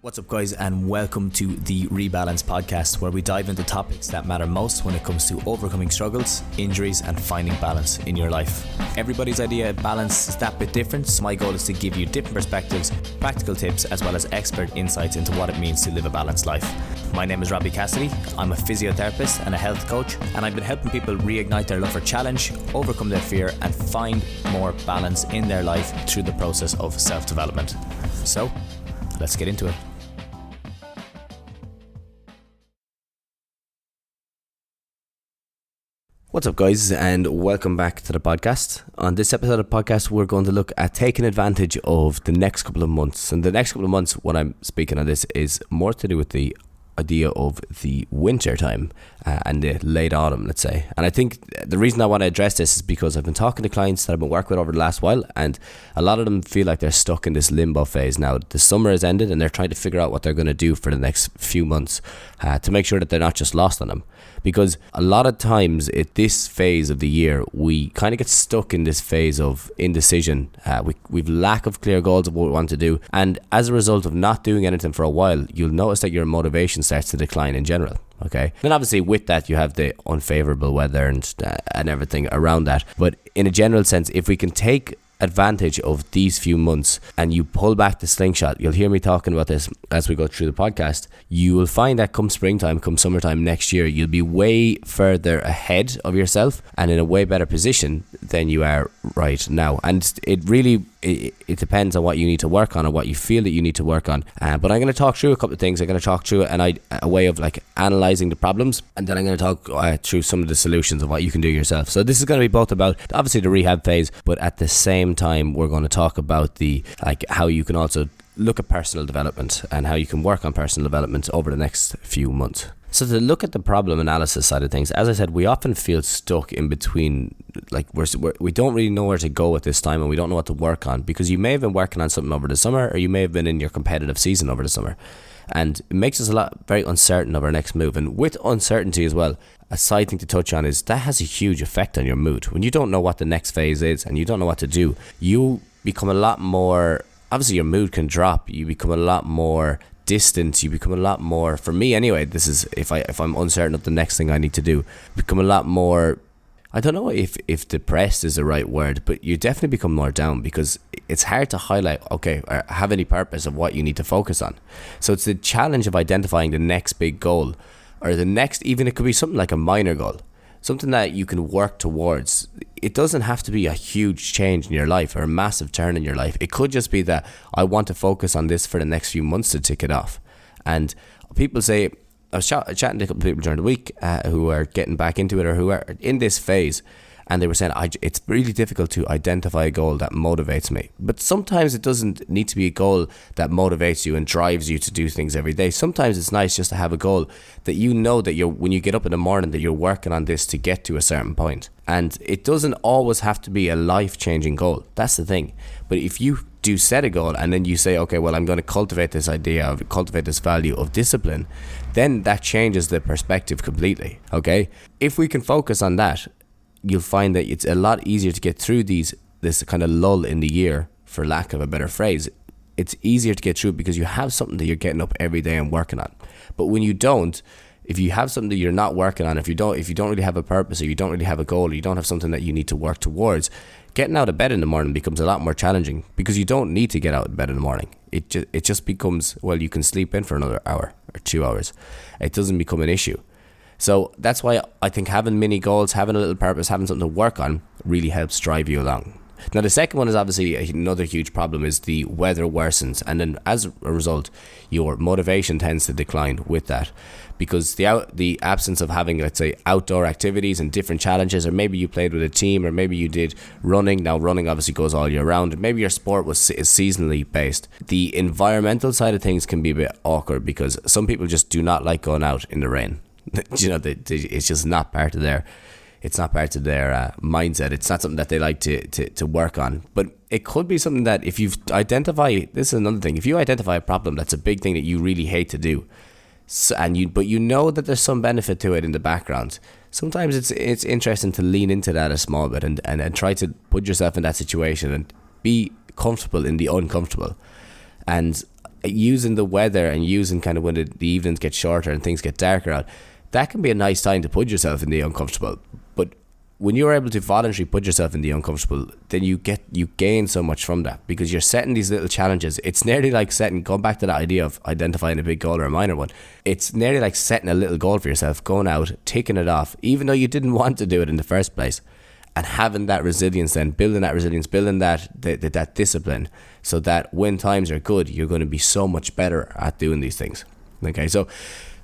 What's up, guys, and welcome to the Rebalance podcast, where we dive into topics that matter most when it comes to overcoming struggles, injuries, and finding balance in your life. Everybody's idea of balance is that bit different, so my goal is to give you different perspectives, practical tips, as well as expert insights into what it means to live a balanced life. My name is Robbie Cassidy. I'm a physiotherapist and a health coach, and I've been helping people reignite their love for challenge, overcome their fear, and find more balance in their life through the process of self-development. So, let's get into it. What's up, guys, and welcome back to the podcast. On this episode of the podcast, we're going to look at taking advantage of the next couple of months. And the next couple of months, what I'm speaking on this is more to do with the idea of the winter time and the late autumn, let's say. And I think the reason I want to address this is because I've been talking to clients that I've been working with over the last while, and a lot of them feel like they're stuck in this limbo phase now. The summer has ended and they're trying to figure out what they're going to do for the next few months to make sure that they're not just lost on them. Because a lot of times at this phase of the year, we kind of get stuck in this phase of indecision. We've lack of clear goals of what we want to do. And as a result of not doing anything for a while, you'll notice that your motivation starts to decline in general. Okay. Then obviously with that, you have the unfavorable weather and everything around that. But in a general sense, if we can take advantage of these few months and you pull back the slingshot, you'll hear me talking about this as we go through the podcast, you will find that come springtime, come summertime next year, you'll be way further ahead of yourself and in a way better position than you are right now. And it really it depends on what you need to work on or what you feel that you need to work on, but I'm going to talk through a couple of things. I'm going to talk through a way of like analysing the problems, and then I'm going to talk through some of the solutions of what you can do yourself. So this is going to be both about obviously the rehab phase, but at the same time we're going to talk about the how you can also look at personal development and how you can work on personal development over the next few months. So to look at the problem analysis side of things, as I said, we often feel stuck in between, like we don't really know where to go at this time and we don't know what to work on, because you may have been working on something over the summer or you may have been in your competitive season over the summer, and it makes us very uncertain of our next move. And with uncertainty as well, a side thing to touch on is that has a huge effect on your mood. When you don't know what the next phase is and you don't know what to do, you become a lot more, obviously your mood can drop, you become a lot more distant, you become a lot more, for me anyway, this is if I'm uncertain of the next thing I need to do, become a lot more, I don't know if depressed is the right word, but you definitely become more down because it's hard to highlight, okay, or have any purpose of what you need to focus on. So it's the challenge of identifying the next big goal, or the next, even it could be something like a minor goal, something that you can work towards. It doesn't have to be a huge change in your life or a massive turn in your life. It could just be that I want to focus on this for the next few months to tick it off. And people say, I was chatting to a couple of people during the week who are getting back into it or who are in this phase, and they were saying, it's really difficult to identify a goal that motivates me. But sometimes it doesn't need to be a goal that motivates you and drives you to do things every day. Sometimes it's nice just to have a goal that you know that when you get up in the morning that you're working on this to get to a certain point. And it doesn't always have to be a life-changing goal. That's the thing. But if you do set a goal and then you say, okay, well, I'm going to cultivate this idea, cultivate this value of discipline, then that changes the perspective completely, okay? If we can focus on that, you'll find that it's a lot easier to get through this kind of lull in the year, for lack of a better phrase. It's easier to get through because you have something that you're getting up every day and working on. But when you don't, if you have something that you're not working on, if you don't really have a purpose, or you don't really have a goal, or you don't have something that you need to work towards, getting out of bed in the morning becomes a lot more challenging, because you don't need to get out of bed in the morning. It just becomes, well, you can sleep in for another hour or 2 hours. It doesn't become an issue. So that's why I think having mini goals, having a little purpose, having something to work on really helps drive you along. Now, the second one is obviously another huge problem is the weather worsens. And then as a result, your motivation tends to decline with that, because the absence of having, let's say, outdoor activities and different challenges, or maybe you played with a team, or maybe you did running. Now, running obviously goes all year round. Maybe your sport is seasonally based. The environmental side of things can be a bit awkward because some people just do not like going out in the rain. You know, it's just not part of their mindset. It's not something that they like to work on. But it could be something that if you identify, this is another thing, if you identify a problem that's a big thing that you really hate to do, but you know that there's some benefit to it in the background, sometimes it's interesting to lean into that a small bit and try to put yourself in that situation and be comfortable in the uncomfortable. And using the weather and using kind of when the evenings get shorter and things get darker out, that can be a nice time to put yourself in the uncomfortable. But when you're able to voluntarily put yourself in the uncomfortable, then you gain so much from that, because you're setting these little challenges. It's nearly like going back to that idea of identifying a big goal or a minor one. It's nearly like setting a little goal for yourself, going out, ticking it off, even though you didn't want to do it in the first place, and having that resilience, then building that discipline, so that when times are good, you're going to be so much better at doing these things. Okay, so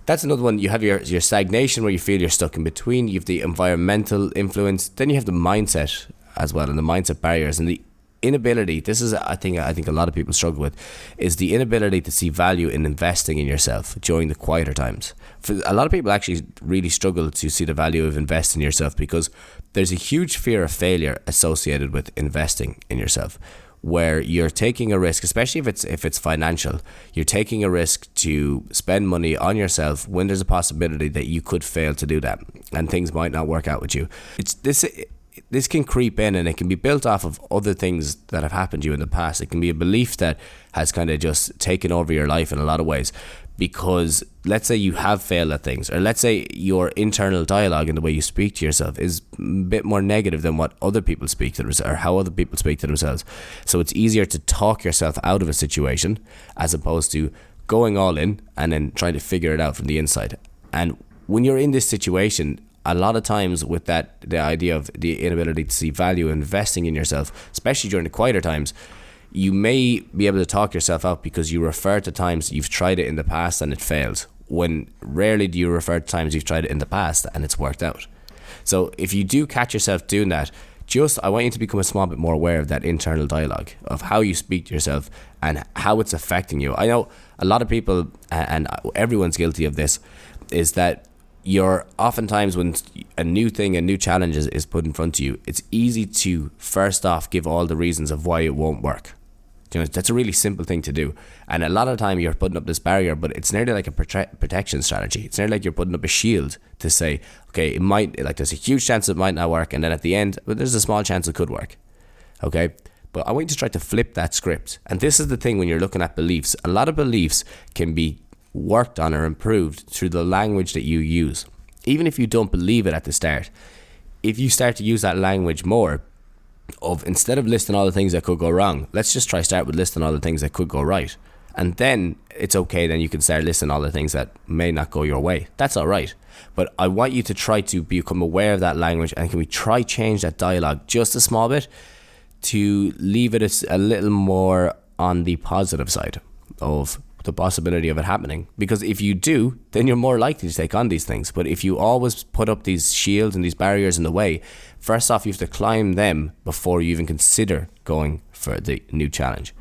that's another one. You have your stagnation, where you feel you're stuck in between. You have the environmental influence. Then you have the mindset as well, and the mindset barriers, and the inability. This is, I think a lot of people struggle with, is the inability to see value in investing in yourself during the quieter times. For a lot of people, actually really struggle to see the value of investing in yourself, because there's a huge fear of failure associated with investing in yourself, where you're taking a risk, especially if it's financial. You're taking a risk to spend money on yourself when there's a possibility that you could fail to do that and things might not work out with you. This can creep in, and it can be built off of other things that have happened to you in the past. It can be a belief that has kind of just taken over your life in a lot of ways, because let's say you have failed at things, or let's say your internal dialogue and the way you speak to yourself is a bit more negative than what other people speak to themselves, or how other people speak to themselves. So it's easier to talk yourself out of a situation as opposed to going all in and then trying to figure it out from the inside. And when you're in this situation, a lot of times with the idea of the inability to see value in investing in yourself, especially during the quieter times, you may be able to talk yourself out because you refer to times you've tried it in the past and it failed, when rarely do you refer to times you've tried it in the past and it's worked out. So if you do catch yourself doing that, I want you to become a small bit more aware of that internal dialogue, of how you speak to yourself and how it's affecting you. I know a lot of people, and everyone's guilty of this, is that you're oftentimes, when a new challenge is put in front of you, it's easy to first off give all the reasons of why it won't work. That's a really simple thing to do, and a lot of the time you're putting up this barrier, but it's nearly like a protection strategy. It's nearly like you're putting up a shield to say, okay, there's a huge chance it might not work, and then at the end, but there's a small chance it could work. Okay, but I want you to try to flip that script. And this is the thing, when you're looking at beliefs, a lot of beliefs can be worked on or improved through the language that you use. Even if you don't believe it at the start, if you start to use that language more, of instead of listing all the things that could go wrong, let's just start with listing all the things that could go right. And then it's okay, then you can start listing all the things that may not go your way. That's all right. But I want you to try to become aware of that language, and can we try change that dialogue just a small bit to leave it a little more on the positive side of the possibility of it happening. Because if you do, then you're more likely to take on these things. But if you always put up these shields and these barriers in the way, first off, you have to climb them before you even consider going for the new challenge.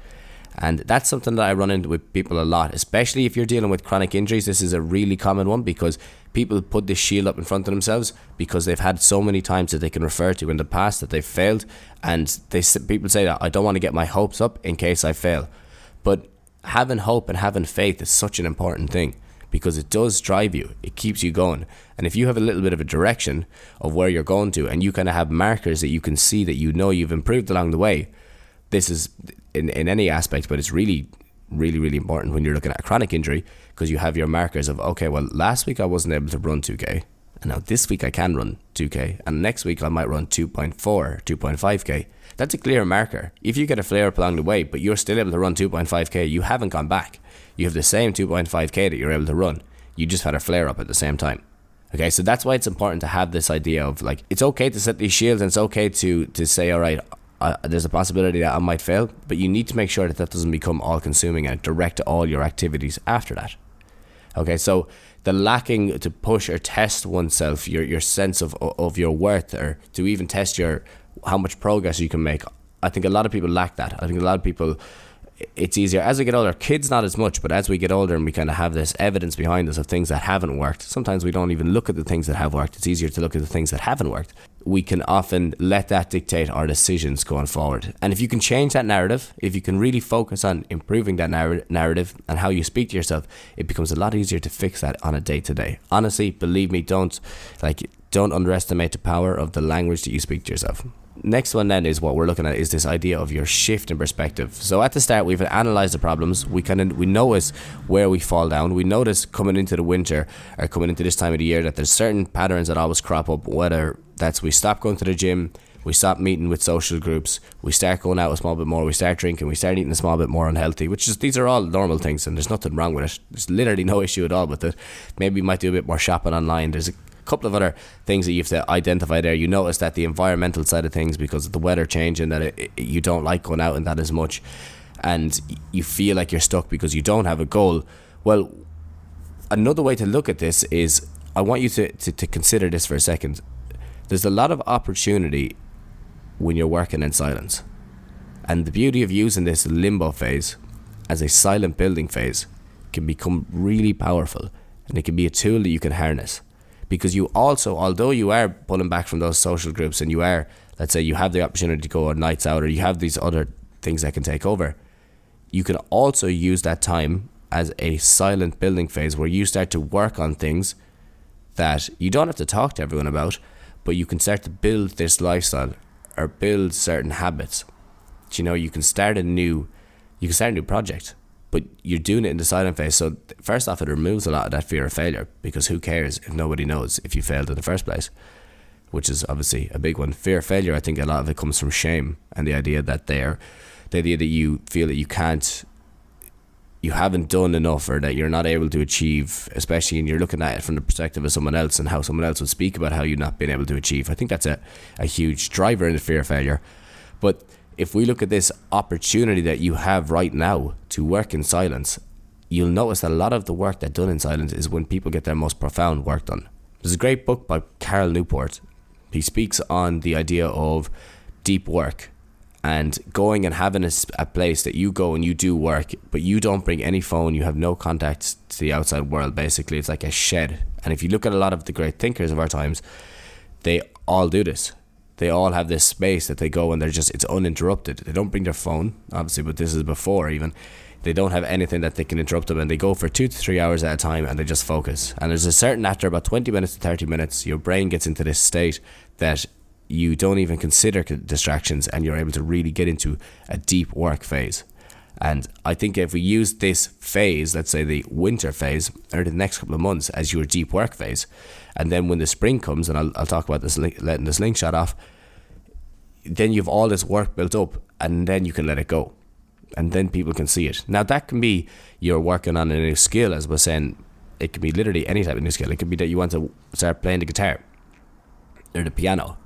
And that's something that I run into with people a lot, especially if you're dealing with chronic injuries. This is a really common one, because people put this shield up in front of themselves because they've had so many times that they can refer to in the past that they've failed, and people say that I don't want to get my hopes up in case I fail. But having hope and having faith is such an important thing, because it does drive you, it keeps you going. And if you have a little bit of a direction of where you're going to, and you kind of have markers that you can see that you've improved along the way, this is in any aspect, but it's really, really, really important when you're looking at a chronic injury, because you have your markers of, okay, well, last week I wasn't able to run 2k, and now this week I can run 2k, and next week I might run 2.4, 2.5k. That's a clear marker. If you get a flare up along the way, but you're still able to run 2.5k, you haven't gone back. You have the same 2.5k that you're able to run. You just had a flare up at the same time. Okay, so that's why it's important to have this idea of, like, it's okay to set these shields, and it's okay to say, all right, there's a possibility that I might fail, but you need to make sure that doesn't become all consuming and direct all your activities after that. Okay, so the lacking to push or test oneself, your sense of your worth, or to even test how much progress you can make, I think a lot of people lack that. I think a lot of people, it's easier as we get older. Kids not as much, but as we get older and we kind of have this evidence behind us of things that haven't worked, sometimes we don't even look at the things that have worked. It's easier to look at the things that haven't worked. We can often let that dictate our decisions going forward. And if you can change that narrative, if you can really focus on improving that narrative and how you speak to yourself, it becomes a lot easier to fix that on a day-to-day. Honestly, believe me, don't underestimate the power of the language that you speak to yourself. next one then is what we're looking at is this idea of your shift in perspective. So at the start, we've analysed the problems. We notice where we fall down. We notice coming into the winter or coming into this time of the year that there's certain patterns that always crop up, whether that's we stop going to the gym, we stop meeting with social groups, we start going out a small bit more, we start drinking, we start eating a small bit more unhealthy, these are all normal things and there's nothing wrong with it. There's literally no issue at all with it. Maybe you might do a bit more shopping online. There's a couple of other things that you have to identify there. You notice that the environmental side of things, because of the weather changing, that you don't like going out and that as much, and you feel like you're stuck because you don't have a goal. Well, another way to look at this is, I want you to consider this for a second. There's a lot of opportunity when you're working in silence, and the beauty of using this limbo phase as a silent building phase can become really powerful, and it can be a tool that you can harness. Because you also, although you are pulling back from those social groups and you are, let's say you have the opportunity to go on nights out or you have these other things that can take over, you can also use that time as a silent building phase where you start to work on things that you don't have to talk to everyone about, but you can start to build this lifestyle or build certain habits. You can start a new project, but you're doing it in the silent phase. So first off, it removes a lot of that fear of failure, because who cares if nobody knows if you failed in the first place, which is obviously a big one. Fear of failure, I think a lot of it comes from shame and the idea that you feel that you haven't done enough, or that you're not able to achieve, especially when you're looking at it from the perspective of someone else and how someone else would speak about how you've not been able to achieve. I think that's a huge driver in the fear of failure. But if we look at this opportunity that you have right now to work in silence, you'll notice that a lot of the work that's done in silence is when people get their most profound work done. There's a great book by Carl Newport. He speaks on the idea of deep work and going and having a place that you go and you do work, but you don't bring any phone, you have no contact to the outside world. Basically, it's like a shed. And if you look at a lot of the great thinkers of our times, they all do this. They all have this space that they go and it's uninterrupted. They don't bring their phone, obviously, but this is before even. They don't have anything that they can interrupt them, and they go for 2 to 3 hours at a time and they just focus. And there's a certain, after about 20 minutes to 30 minutes, your brain gets into this state that you don't even consider distractions, and you're able to really get into a deep work phase. And I think if we use this phase, let's say the winter phase, or the next couple of months as your deep work phase, and then when the spring comes, and I'll talk about this, letting the slingshot off, then you've all this work built up, and then you can let it go, and then people can see it. Now that can be you're working on a new skill, as I was saying. It can be literally any type of new skill. It could be that you want to start playing the guitar or the piano.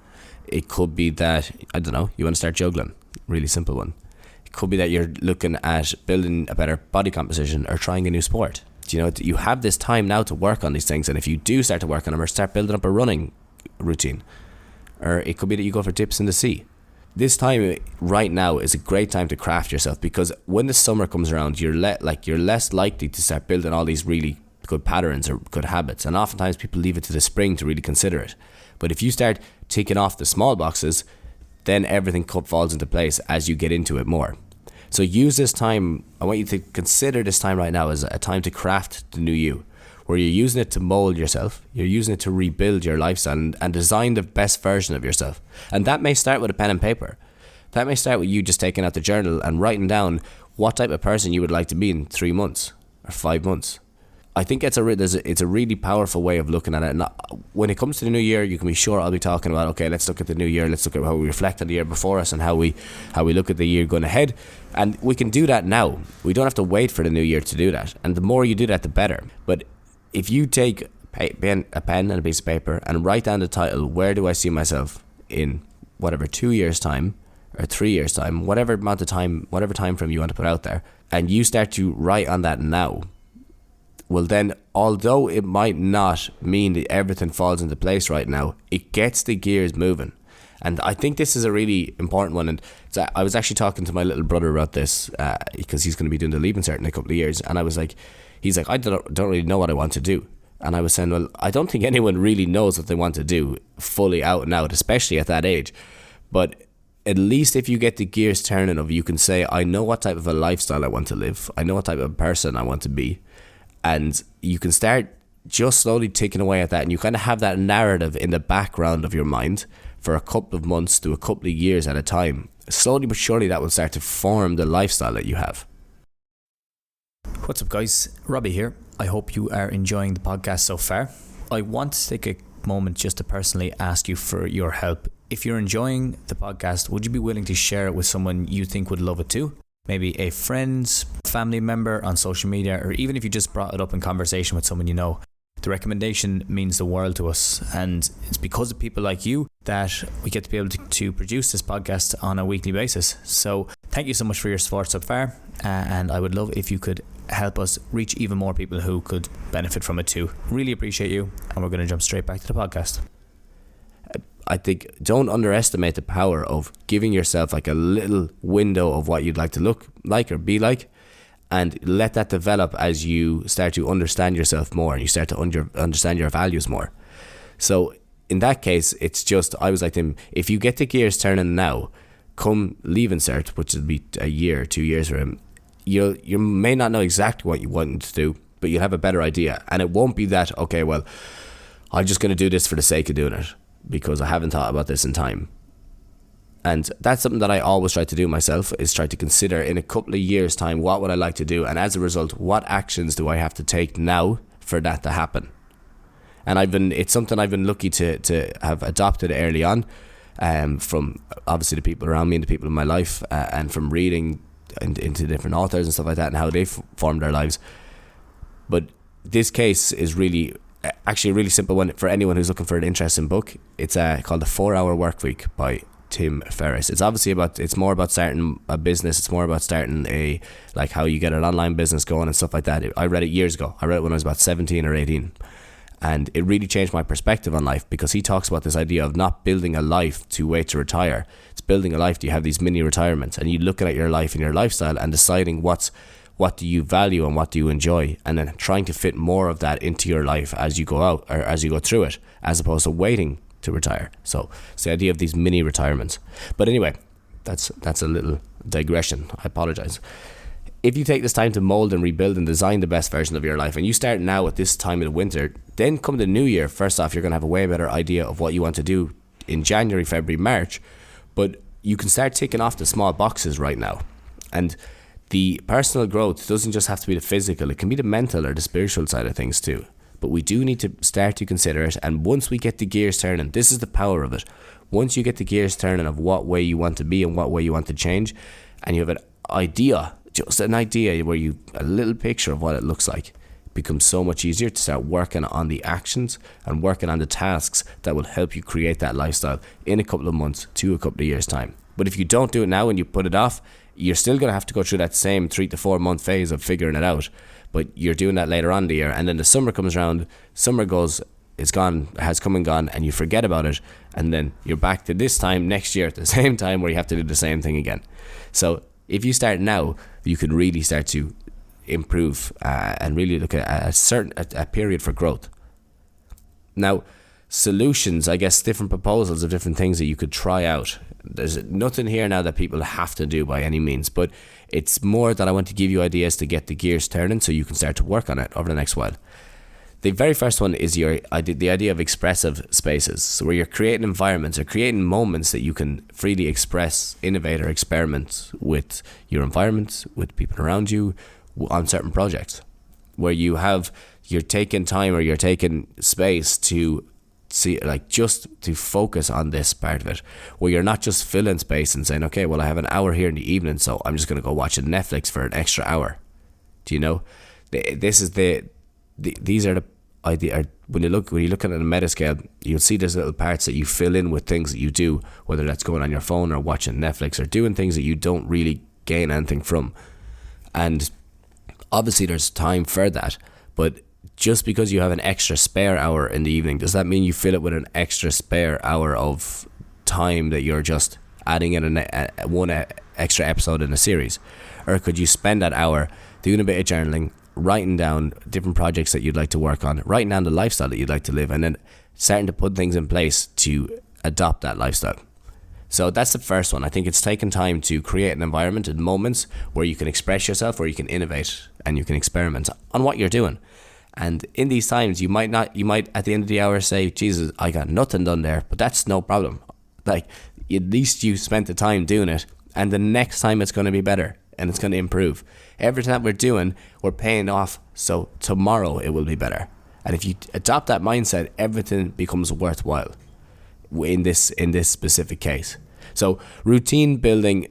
It could be that, I don't know, you want to start juggling. Really simple one. It could be that you're looking at building a better body composition or trying a new sport. You have this time now to work on these things, and if you do start to work on them or start building up a running routine, or it could be that you go for dips in the sea. This time right now is a great time to craft yourself, because when the summer comes around, you're less likely to start building all these really good patterns or good habits, and oftentimes people leave it to the spring to really consider it. But if you start ticking off the small boxes, then everything falls into place as you get into it more. So use this time. I want you to consider this time right now as a time to craft the new you, where you're using it to mold yourself. You're using it to rebuild your lifestyle and design the best version of yourself. And that may start with a pen and paper. That may start with you just taking out the journal and writing down what type of person you would like to be in 3 months or 5 months. I think it's a really powerful way of looking at it. And when it comes to the new year, you can be sure I'll be talking about, okay, let's look at the new year. Let's look at how we reflect on the year before us and how we look at the year going ahead. And we can do that now. We don't have to wait for the new year to do that. And the more you do that, the better. But if you take a pen and a piece of paper and write down the title, where do I see myself in whatever 2 years time or 3 years time, whatever amount of time, whatever time frame you want to put out there, and you start to write on that now, well then, although it might not mean that everything falls into place right now, it gets the gears moving. And I think this is a really important one. And I was actually talking to my little brother about this because he's going to be doing the Leaving Cert in a couple of years. And I was like, he's like, I don't really know what I want to do. And I was saying, well, I don't think anyone really knows what they want to do fully out and out, especially at that age. But at least if you get the gears turning of, you can say, I know what type of a lifestyle I want to live. I know what type of person I want to be. And you can start just slowly ticking away at that, and you kind of have that narrative in the background of your mind for a couple of months to a couple of years at a time, slowly but surely that will start to form the lifestyle that you have. What's up, guys? Robbie here. I hope you are enjoying the podcast so far. I want to take a moment just to personally ask you for your help. If you're enjoying the podcast, would you be willing to share it with someone you think would love it too? Maybe a friend, family member on social media, or even if you just brought it up in conversation with someone you know. The recommendation means the world to us, and it's because of people like you that we get to be able to produce this podcast on a weekly basis. So thank you so much for your support so far, and I would love if you could help us reach even more people who could benefit from it too. Really appreciate you, and we're going to jump straight back to the podcast. I think don't underestimate the power of giving yourself like a little window of what you'd like to look like or be like, and let that develop as you start to understand yourself more and you start to understand your values more. So in that case, it's just, I was like them, if you get the gears turning now, come leaving cert, which will be a year, 2 years for him, you may not know exactly what you want to do, but you'll have a better idea. And it won't be that, okay, well, I'm just going to do this for the sake of doing it because I haven't thought about this in time. And that's something that I always try to do myself, is try to consider in a couple of years' time, what would I like to do? And as a result, what actions do I have to take now for that to happen? And it's something I've been lucky to have adopted early on, from obviously the people around me and the people in my life, and from reading into different authors and stuff like that and how they've formed their lives. But this case is really actually a really simple one for anyone who's looking for an interesting book. It's called The 4-Hour Workweek by Tim Ferriss. It's more about starting a business. It's more about starting how you get an online business going and stuff like that. I read it years ago. I read it when I was about 17 or 18. And it really changed my perspective on life, because he talks about this idea of not building a life to wait to retire. It's building a life. You have these mini retirements, and you looking at your life and your lifestyle and deciding what do you value and what do you enjoy, and then trying to fit more of that into your life as you go out or as you go through it, as opposed to waiting to retire. So it's the idea of these mini retirements. But anyway, that's a little digression. I apologize. If you take this time to mold and rebuild and design the best version of your life, and you start now at this time of the winter, then come the new year, first off, you're going to have a way better idea of what you want to do in January, February, March. But you can start ticking off the small boxes right now. And the personal growth doesn't just have to be the physical, it can be the mental or the spiritual side of things too. But we do need to start to consider it. And once we get the gears turning, this is the power of it. Once you get the gears turning of what way you want to be and what way you want to change, and you have an idea, just an idea where a little picture of what it looks like, it becomes so much easier to start working on the actions and working on the tasks that will help you create that lifestyle in a couple of months to a couple of years' time. But if you don't do it now and you put it off, you're still going to have to go through that same 3 to 4 month phase of figuring it out. But you're doing that later on in the year, and then the summer comes around, summer goes, it's gone, has come and gone, and you forget about it, and then you're back to this time next year at the same time where you have to do the same thing again. So if you start now, you can really start to improve and really look at a period for growth. Now, solutions, I guess, different proposals of different things that you could try out. There's nothing here now that people have to do by any means, but it's more that I want to give you ideas to get the gears turning so you can start to work on it over the next while. The very first one is the idea of expressive spaces, so where you're creating environments or creating moments that you can freely express, innovate, or experiment with your environment, with people around you, on certain projects, where you're taking time or you're taking space to see, like, just to focus on this part of it, where you're not just filling space and saying, okay, well, I have an hour here in the evening, so I'm just going to go watch Netflix for an extra hour. Do you know? These are the idea. When you look at a meta scale, you'll see there's little parts that you fill in with things that you do, whether that's going on your phone or watching Netflix or doing things that you don't really gain anything from. And obviously there's time for that, but just because you have an extra spare hour in the evening, does that mean you fill it with an extra spare hour of time that you're just adding in one extra episode in a series? Or could you spend that hour doing a bit of journaling, writing down different projects that you'd like to work on, writing down the lifestyle that you'd like to live, and then starting to put things in place to adopt that lifestyle? So that's the first one. I think it's taking time to create an environment and moments where you can express yourself, where you can innovate and you can experiment on what you're doing. And in these times, you might at the end of the hour say, Jesus, I got nothing done there, but that's no problem. Like, at least you spent the time doing it, and the next time it's going to be better and it's going to improve. Everything that we're doing, we're paying off, so tomorrow it will be better. And if you adopt that mindset, everything becomes worthwhile in this specific case. So routine building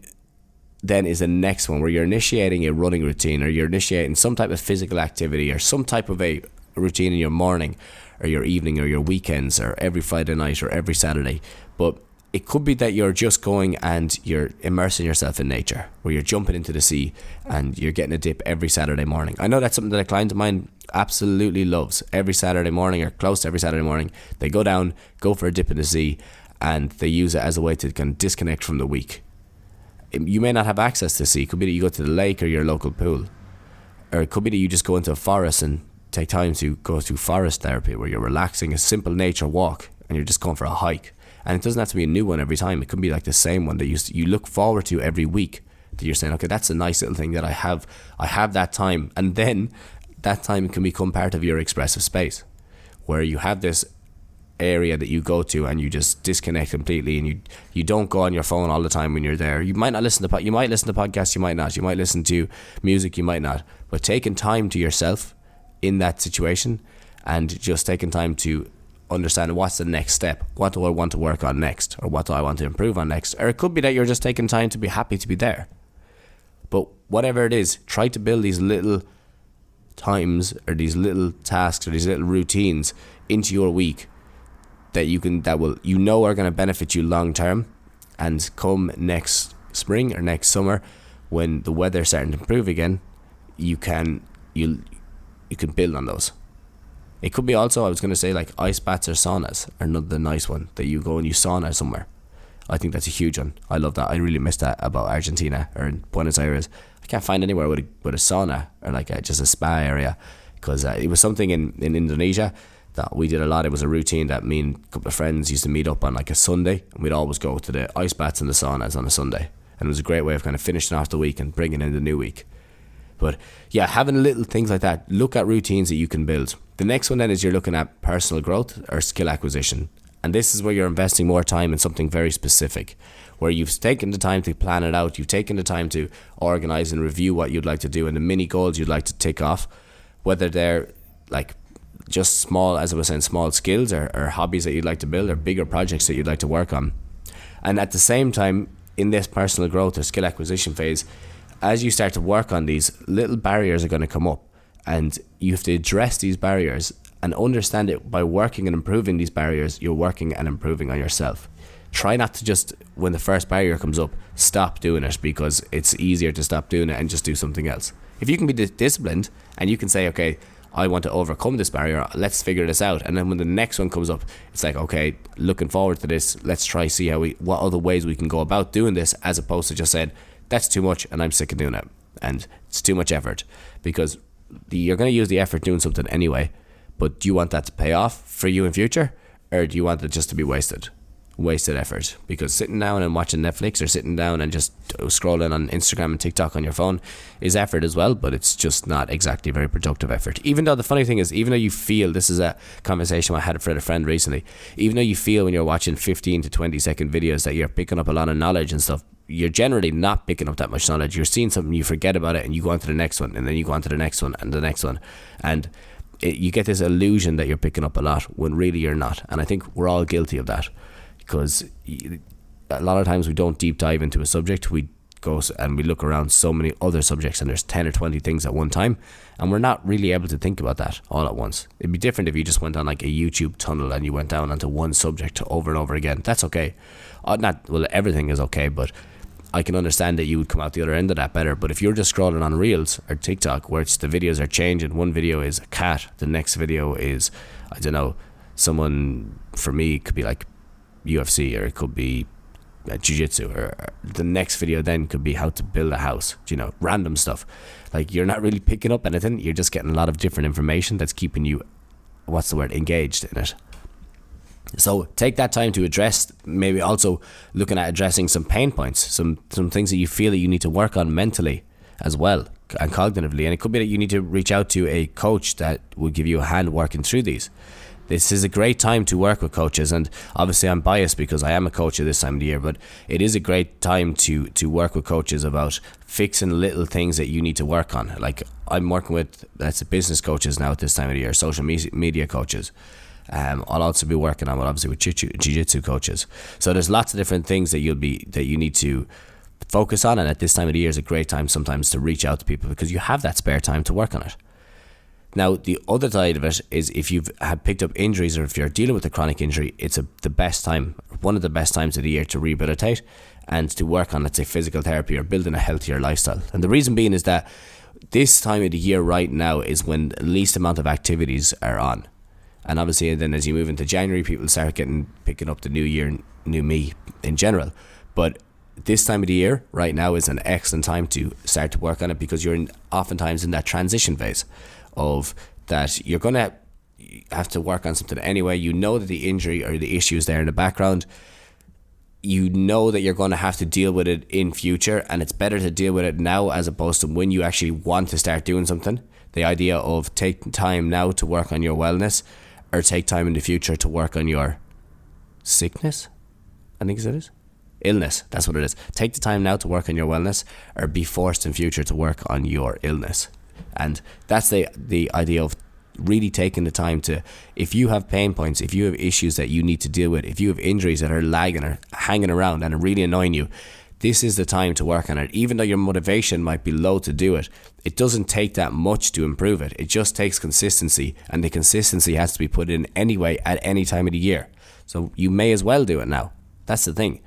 then is the next one, where you're initiating a running routine, or you're initiating some type of physical activity, or some type of a routine in your morning or your evening or your weekends, or every Friday night or every Saturday. But it could be that you're just going and you're immersing yourself in nature, where you're jumping into the sea and you're getting a dip every Saturday morning. I know that's something that a client of mine absolutely loves. Every Saturday morning, or close to every Saturday morning, they go down, go for a dip in the sea, and they use it as a way to kind of disconnect from the week. You may not have access to the sea. It could be that you go to the lake or your local pool, or it could be that you just go into a forest and take time to go through forest therapy, where you're relaxing, a simple nature walk, and you're just going for a hike. And it doesn't have to be a new one every time. It could be like the same one that you look forward to every week, that you're saying, okay, that's a nice little thing that I have that time. And then that time can become part of your expressive space, where you have this area that you go to and you just disconnect completely, and you don't go on your phone all the time when you're there. You might not listen to you might listen to podcasts, you might not. You might listen to music, you might not. But taking time to yourself in that situation, and just taking time to understand what's the next step. What do I want to work on next, or what do I want to improve on next? Or it could be that you're just taking time to be happy to be there. But whatever it is, try to build these little times, or these little tasks, or these little routines into your week that are going to benefit you long term. And come next spring or next summer, when the weather's starting to improve again, you can build on those. It could be also, I was going to say, like ice baths or saunas are another nice one, that you go and you sauna somewhere. I think that's a huge one. I love that. I really miss that about Argentina or in Buenos Aires. I can't find anywhere with a sauna, or like just a spa area, because it was something in Indonesia that we did a lot. It was a routine that me and a couple of friends used to meet up on like a Sunday, and we'd always go to the ice baths and the saunas on a Sunday. And it was a great way of kind of finishing off the week and bringing in the new week. But yeah, having little things like that, look at routines that you can build. The next one then is you're looking at personal growth or skill acquisition. And this is where you're investing more time in something very specific, where you've taken the time to plan it out. You've taken the time to organize and review what you'd like to do and the mini goals you'd like to tick off, whether they're like just small, as I was saying, small skills or hobbies that you'd like to build, or bigger projects that you'd like to work on. And at the same time, in this personal growth or skill acquisition phase, as you start to work on these, little barriers are going to come up, and you have to address these barriers and understand it. By working and improving these barriers, you're working and improving on yourself. Try not to just, when the first barrier comes up, stop doing it, because it's easier to stop doing it and just do something else. If you can be disciplined and you can say, okay, I want to overcome this barrier, let's figure this out. And then when the next one comes up, it's like, okay, looking forward to this, let's try see what other ways we can go about doing this, as opposed to just saying, that's too much and I'm sick of doing it and it's too much effort. Because you're going to use the effort doing something anyway, but do you want that to pay off for you in future, or do you want it just to be wasted effort? Because sitting down and watching Netflix, or sitting down and just scrolling on Instagram and TikTok on your phone is effort as well, but it's just not exactly very productive effort. Even though the funny thing is, even though you feel, this is a conversation I had with a friend recently, even though you feel when you're watching 15 to 20 second videos that you're picking up a lot of knowledge and stuff, you're generally not picking up that much knowledge. You're seeing something, you forget about it, and you go on to the next one, and then you go on to the next one and the next one, and you get this illusion that you're picking up a lot when really you're not. And I think we're all guilty of that, because a lot of times we don't deep dive into a subject. We go and we look around so many other subjects, and there's 10 or 20 things at one time, and we're not really able to think about that all at once. It'd be different if you just went on like a YouTube tunnel and you went down onto one subject over and over again. That's okay. Everything is okay, but I can understand that you would come out the other end of that better. But if you're just scrolling on Reels or TikTok, where the videos are changing, one video is a cat, the next video is, I don't know, someone, for me, it could be like UFC, or it could be jiu-jitsu, or the next video then could be how to build a house, random stuff. Like, you're not really picking up anything, you're just getting a lot of different information that's keeping you, engaged in it. So take that time to address, maybe also looking at addressing some pain points, some things that you feel that you need to work on mentally as well, and cognitively. And it could be that you need to reach out to a coach that will give you a hand working through these. This is a great time to work with coaches, and obviously I'm biased because I am a coach at this time of the year, but it is a great time to work with coaches about fixing little things that you need to work on. Like I'm working with, that's business coaches now at this time of the year, social media coaches. I'll also be working on, obviously, with jiu-jitsu coaches. So there's lots of different things that you need to focus on, and at this time of the year is a great time sometimes to reach out to people because you have that spare time to work on it. Now, the other side of it is if you've had picked up injuries or if you're dealing with a chronic injury, it's the best time, one of the best times of the year to rehabilitate and to work on, let's say, physical therapy or building a healthier lifestyle. And the reason being is that this time of the year right now is when the least amount of activities are on. And obviously then as you move into January, people start picking up the new year, new me in general. But this time of the year right now is an excellent time to start to work on it because you're oftentimes in that transition phase of that you're going to have to work on something anyway. You know that the injury or the issue is there in the background. You know that you're going to have to deal with it in future, and it's better to deal with it now as opposed to when you actually want to start doing something. The idea of taking time now to work on your wellness or take time in the future to work on your sickness, I think it is. Illness, that's what it is. Take the time now to work on your wellness or be forced in future to work on your illness. And that's the idea of really taking the time to, if you have pain points, if you have issues that you need to deal with, if you have injuries that are lagging or hanging around and are really annoying you, this is the time to work on it. Even though your motivation might be low to do it, it doesn't take that much to improve it. It just takes consistency, and the consistency has to be put in anyway at any time of the year. So you may as well do it now. That's the thing.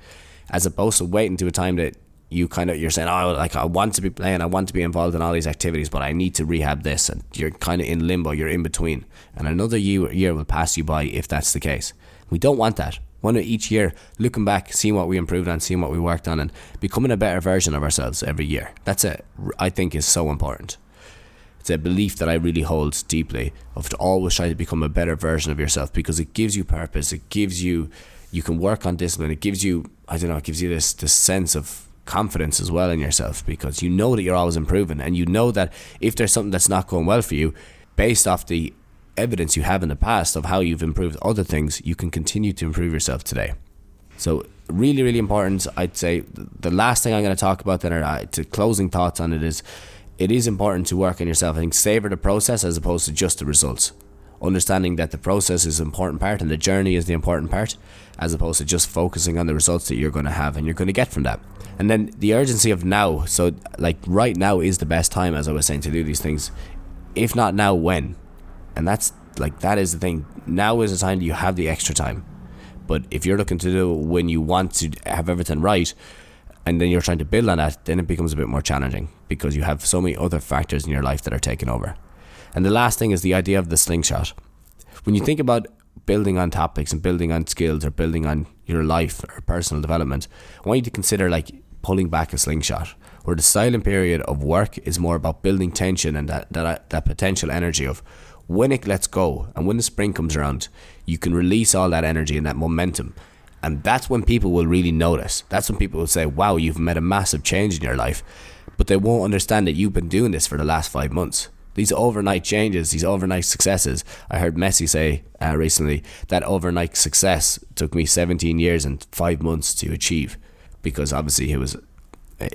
As opposed to waiting to a time that you're saying, oh, like I want to be playing, I want to be involved in all these activities, but I need to rehab this, and you're kind of in limbo, you're in between, and another year will pass you by if that's the case. We don't want that. One of each year, looking back, seeing what we improved on, seeing what we worked on, and becoming a better version of ourselves every year. That's it. I think is so important. It's a belief that I really hold deeply, of to always try to become a better version of yourself, because it gives you purpose. It gives you can work on discipline. It gives you, it gives you this sense of confidence as well in yourself, because you know that you're always improving, and you know that if there's something that's not going well for you, based off the evidence you have in the past of how you've improved other things, you can continue to improve yourself today. So really, really important. I'd say the last thing I'm going to talk about then, or to closing thoughts on it is important to work on yourself. I think savor the process as opposed to just the results. Understanding that the process is the important part and the journey is the important part, as opposed to just focusing on the results that you're going to have and you're going to get from that. And then the urgency of now. So like right now is the best time, as I was saying, to do these things. If not now, when? And that is the thing. Now is the time that you have the extra time. But if you're looking to do it when you want to have everything right, and then you're trying to build on that, then it becomes a bit more challenging, because you have so many other factors in your life that are taking over. And the last thing is the idea of the slingshot. When you think about building on topics and building on skills or building on your life or personal development, I want you to consider like pulling back a slingshot, where the silent period of work is more about building tension and that potential energy of when it lets go, and when the spring comes around, you can release all that energy and that momentum. And that's when people will really notice. That's when people will say, wow, you've made a massive change in your life. But they won't understand that you've been doing this for the last 5 months. These overnight changes, these overnight successes. I heard Messi say recently that overnight success took me 17 years and 5 months to achieve, because obviously it was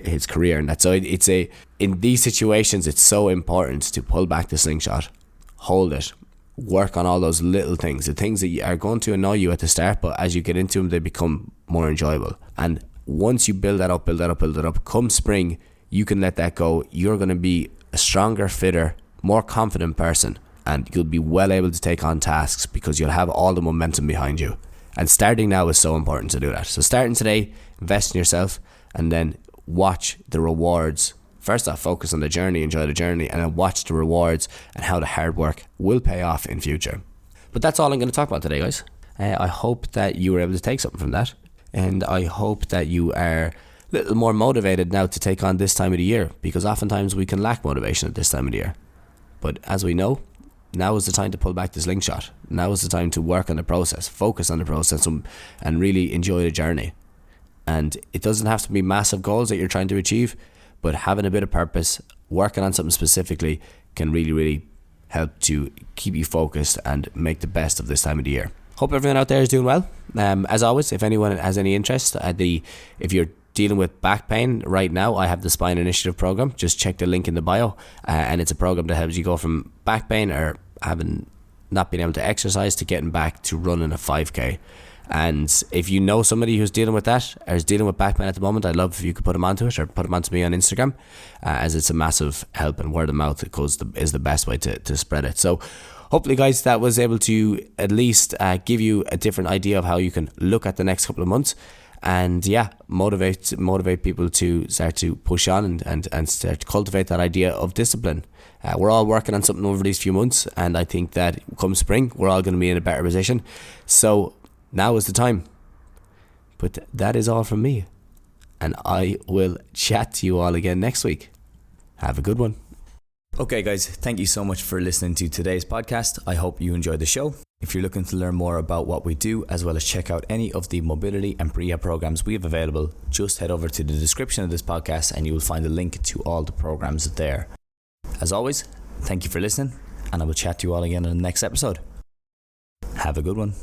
his career and that. So in these situations, it's so important to pull back the slingshot, hold it, work on all those little things, the things that are going to annoy you at the start, but as you get into them, they become more enjoyable. And once you build that up, come spring, you can let that go. You're going to be a stronger, fitter, more confident person, and you'll be well able to take on tasks because you'll have all the momentum behind you. And starting now is so important to do that. So starting today, invest in yourself, and then watch the rewards. First off, focus on the journey, enjoy the journey, and then watch the rewards and how the hard work will pay off in future. But that's all I'm going to talk about today, guys. I hope that you were able to take something from that, and I hope that you are a little more motivated now to take on this time of the year, because oftentimes we can lack motivation at this time of the year. But as we know, now is the time to pull back the slingshot. Now is the time to work on the process, focus on the process, and really enjoy the journey. And it doesn't have to be massive goals that you're trying to achieve, but having a bit of purpose, working on something specifically can really, really help to keep you focused and make the best of this time of the year. Hope everyone out there is doing well. As always, if anyone has any interest, if you're dealing with back pain right now, I have the Spine Initiative program. Just check the link in the bio, and it's a program that helps you go from back pain or having not being able to exercise to getting back to running a 5k. And if you know somebody who's dealing with that or is dealing with back pain at the moment, I'd love if you could put them onto it or put them onto me on Instagram, as it's a massive help, and word of mouth is the best way to spread it. So hopefully, guys, that was able to at least give you a different idea of how you can look at the next couple of months, and motivate people to start to push on and start to cultivate that idea of discipline. We're all working on something over these few months, and I think that come spring we're all going to be in a better position. So now is the time. But that is all from me, and I will chat to you all again next week. Have a good one. Okay, guys, thank you so much for listening to today's podcast. I hope you enjoyed the show. If you're looking to learn more about what we do, as well as check out any of the mobility and prehab programs we have available, just head over to the description of this podcast and you will find a link to all the programs there. As always, thank you for listening, and I will chat to you all again in the next episode. Have a good one.